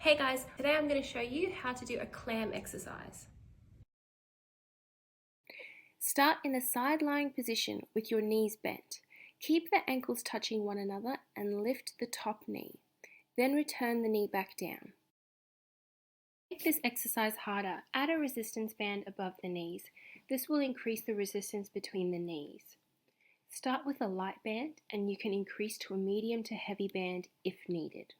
Hey guys, today I'm going to show you how to do a clam exercise. Start in a side-lying position with your knees bent. Keep the ankles touching one another and lift the top knee. Then return the knee back down. To make this exercise harder, add a resistance band above the knees. This will increase the resistance between the knees. Start with a light band and you can increase to a medium to heavy band if needed.